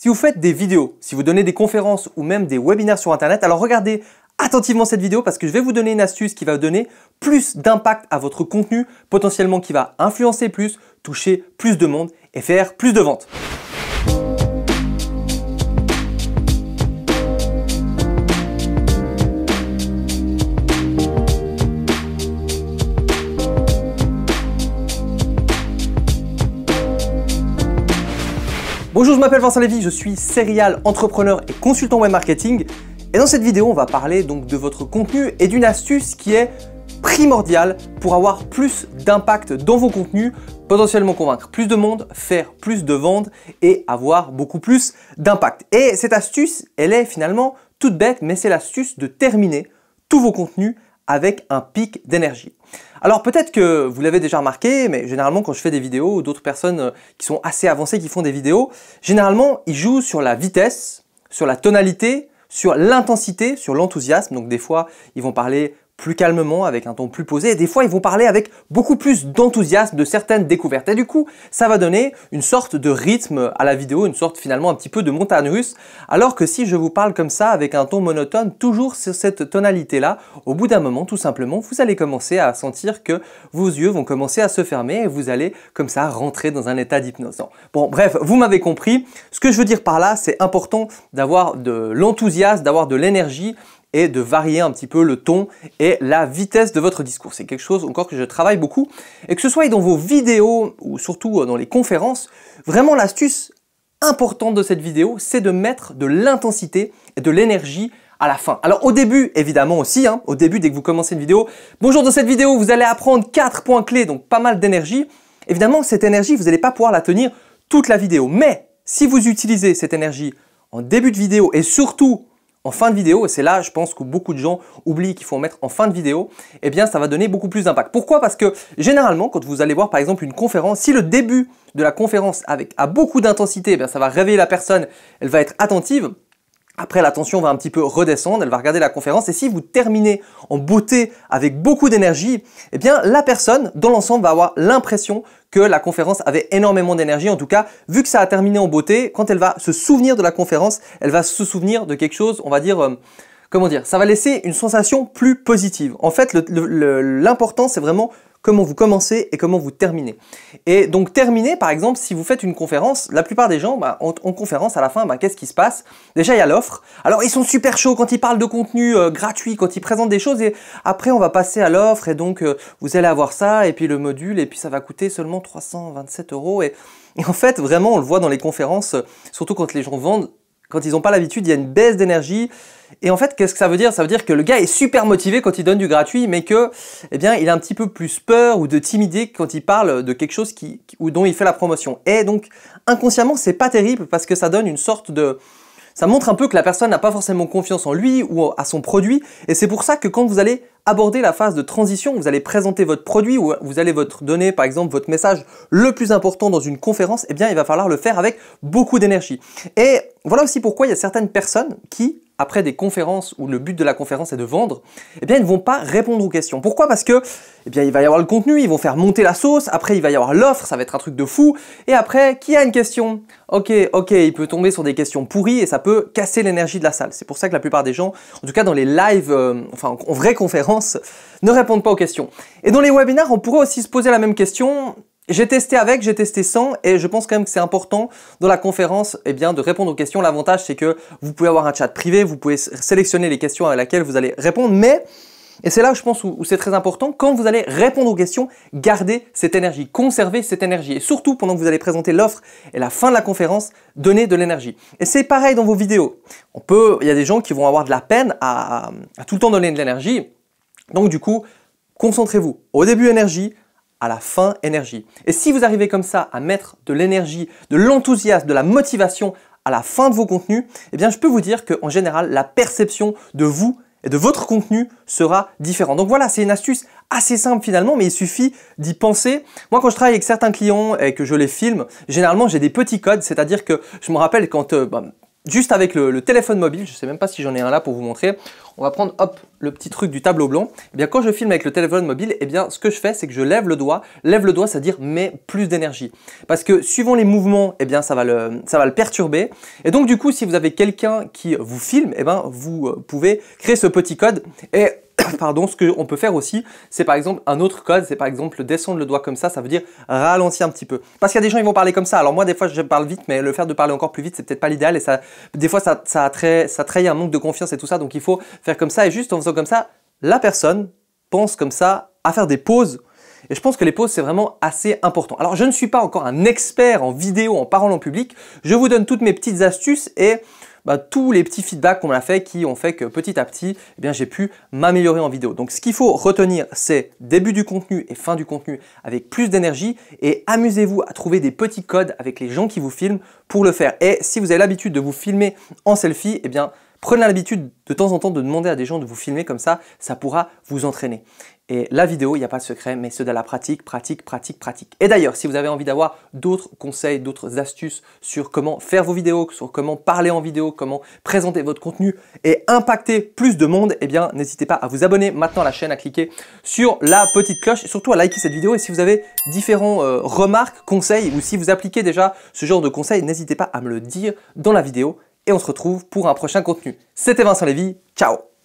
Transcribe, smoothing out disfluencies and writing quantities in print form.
Si vous faites des vidéos, si vous donnez des conférences ou même des webinaires sur Internet, alors regardez attentivement cette vidéo parce que je vais vous donner une astuce qui va donner plus d'impact à votre contenu, potentiellement qui va influencer plus, toucher plus de monde et faire plus de ventes. Bonjour, je m'appelle Vincent Lévy, je suis serial entrepreneur et consultant web marketing. Et dans cette vidéo, on va parler donc de votre contenu et d'une astuce qui est primordiale pour avoir plus d'impact dans vos contenus, potentiellement convaincre plus de monde, faire plus de ventes et avoir beaucoup plus d'impact. Et cette astuce, elle est finalement toute bête, mais c'est l'astuce de terminer tous vos contenus avec un pic d'énergie. Alors peut-être que vous l'avez déjà remarqué, mais généralement quand je fais des vidéos ou d'autres personnes qui sont assez avancées qui font des vidéos, généralement ils jouent sur la vitesse, sur la tonalité, sur l'intensité, sur l'enthousiasme. Donc des fois ils vont parler plus calmement, avec un ton plus posé, et des fois ils vont parler avec beaucoup plus d'enthousiasme de certaines découvertes. Et du coup, ça va donner une sorte de rythme à la vidéo, une sorte finalement un petit peu de montagne russe, alors que si je vous parle comme ça, avec un ton monotone, toujours sur cette tonalité-là, au bout d'un moment, tout simplement, vous allez commencer à sentir que vos yeux vont commencer à se fermer, et vous allez comme ça rentrer dans un état d'hypnose. Bon, bref, vous m'avez compris. Ce que je veux dire par là, c'est important d'avoir de l'enthousiasme, d'avoir de l'énergie, et de varier un petit peu le ton et la vitesse de votre discours. C'est quelque chose encore que je travaille beaucoup. Et que ce soit dans vos vidéos ou surtout dans les conférences, vraiment l'astuce importante de cette vidéo, c'est de mettre de l'intensité et de l'énergie à la fin. Alors au début, évidemment aussi, au début dès que vous commencez une vidéo, bonjour, dans cette vidéo, vous allez apprendre 4 points clés, donc pas mal d'énergie. Évidemment, cette énergie, vous n'allez pas pouvoir la tenir toute la vidéo. Mais si vous utilisez cette énergie en début de vidéo et surtout en fin de vidéo, et c'est là, je pense que beaucoup de gens oublient qu'il faut en mettre en fin de vidéo, eh bien, ça va donner beaucoup plus d'impact. Pourquoi? Parce que généralement, quand vous allez voir par exemple une conférence, si le début de la conférence a beaucoup d'intensité, eh bien, ça va réveiller la personne, elle va être attentive. Après, l'attention va un petit peu redescendre, elle va regarder la conférence, et si vous terminez en beauté avec beaucoup d'énergie, eh bien, la personne, dans l'ensemble, va avoir l'impression que la conférence avait énormément d'énergie. En tout cas, vu que ça a terminé en beauté, quand elle va se souvenir de la conférence, elle va se souvenir de quelque chose, on va dire, comment dire, ça va laisser une sensation plus positive. En fait, l'important, c'est vraiment comment vous commencez et comment vous terminez. Et donc terminer, par exemple, si vous faites une conférence, la plupart des gens, en conférence, à la fin, qu'est-ce qui se passe? Déjà, il y a l'offre. Alors, ils sont super chauds quand ils parlent de contenu gratuit, quand ils présentent des choses, et après, on va passer à l'offre, et donc, vous allez avoir ça, et puis le module, et puis ça va coûter seulement 327 €. Et en fait, vraiment, on le voit dans les conférences, surtout quand les gens vendent, quand ils n'ont pas l'habitude, il y a une baisse d'énergie. Et en fait, qu'est-ce que ça veut dire? Ça veut dire que le gars est super motivé quand il donne du gratuit, mais que, eh bien, il a un petit peu plus peur ou de timidité quand il parle de quelque chose dont il fait la promotion. Et donc, inconsciemment, c'est pas terrible parce que ça donne une sorte de... Ça montre un peu que la personne n'a pas forcément confiance en lui ou à son produit. Et c'est pour ça que quand vous allez aborder la phase de transition, vous allez présenter votre produit ou vous allez donner par exemple votre message le plus important dans une conférence, eh bien il va falloir le faire avec beaucoup d'énergie. Et voilà aussi pourquoi il y a certaines personnes qui, après des conférences où le but de la conférence est de vendre, eh bien ils ne vont pas répondre aux questions. Pourquoi? Parce que eh bien, il va y avoir le contenu, ils vont faire monter la sauce, après il va y avoir l'offre, ça va être un truc de fou, et après, qui a une question? Ok, il peut tomber sur des questions pourries et ça peut casser l'énergie de la salle. C'est pour ça que la plupart des gens, en tout cas dans les lives, en vraies conférences, ne répondent pas aux questions. Et dans les webinaires, on pourrait aussi se poser la même question. J'ai testé avec, j'ai testé sans, et je pense quand même que c'est important dans la conférence eh bien, de répondre aux questions. L'avantage, c'est que vous pouvez avoir un chat privé, vous pouvez sélectionner les questions à laquelle vous allez répondre, mais, et c'est là je pense où c'est très important, quand vous allez répondre aux questions, gardez cette énergie, conservez cette énergie, et surtout pendant que vous allez présenter l'offre et la fin de la conférence, donnez de l'énergie. Et c'est pareil dans vos vidéos. Il y a des gens qui vont avoir de la peine à tout le temps donner de l'énergie, donc du coup, concentrez-vous. Au début, énergie, à la fin, énergie. Et si vous arrivez comme ça à mettre de l'énergie, de l'enthousiasme, de la motivation à la fin de vos contenus, eh bien je peux vous dire qu'en général, la perception de vous et de votre contenu sera différente. Donc voilà, c'est une astuce assez simple finalement, mais il suffit d'y penser. Moi, quand je travaille avec certains clients et que je les filme, généralement j'ai des petits codes, c'est-à-dire que je me rappelle quand... juste avec le téléphone mobile, je ne sais même pas si j'en ai un là pour vous montrer, on va prendre hop, le petit truc du tableau blanc, eh bien quand je filme avec le téléphone mobile, eh bien ce que je fais, c'est que je lève le doigt, c'est-à-dire mets plus d'énergie. Parce que suivant les mouvements, eh bien ça va le perturber. Et donc du coup, si vous avez quelqu'un qui vous filme, eh bien vous pouvez créer ce petit code et pardon, ce qu'on peut faire aussi, c'est par exemple un autre code, c'est par exemple descendre le doigt comme ça veut dire ralentir un petit peu. Parce qu'il y a des gens qui vont parler comme ça. Alors moi, des fois, je parle vite, mais le faire de parler encore plus vite, c'est peut-être pas l'idéal et des fois, ça trahit un manque de confiance et tout ça. Donc il faut faire comme ça et juste en faisant comme ça, la personne pense comme ça à faire des pauses. Et je pense que les pauses, c'est vraiment assez important. Alors, je ne suis pas encore un expert en vidéo, en parole en public. Je vous donne toutes mes petites astuces et tous les petits feedbacks qu'on m'a fait qui ont fait que petit à petit, eh bien, j'ai pu m'améliorer en vidéo. Donc, ce qu'il faut retenir, c'est début du contenu et fin du contenu avec plus d'énergie et amusez-vous à trouver des petits codes avec les gens qui vous filment pour le faire. Et si vous avez l'habitude de vous filmer en selfie, eh bien, prenez l'habitude de temps en temps de demander à des gens de vous filmer comme ça pourra vous entraîner. Et la vidéo, il n'y a pas de secret, mais c'est de la pratique, pratique, pratique, pratique. Et d'ailleurs, si vous avez envie d'avoir d'autres conseils, d'autres astuces sur comment faire vos vidéos, sur comment parler en vidéo, comment présenter votre contenu et impacter plus de monde, eh bien, n'hésitez pas à vous abonner maintenant à la chaîne, à cliquer sur la petite cloche et surtout à liker cette vidéo. Et si vous avez différents remarques, conseils ou si vous appliquez déjà ce genre de conseils, n'hésitez pas à me le dire dans la vidéo. Et on se retrouve pour un prochain contenu. C'était Vincent Lévy, ciao!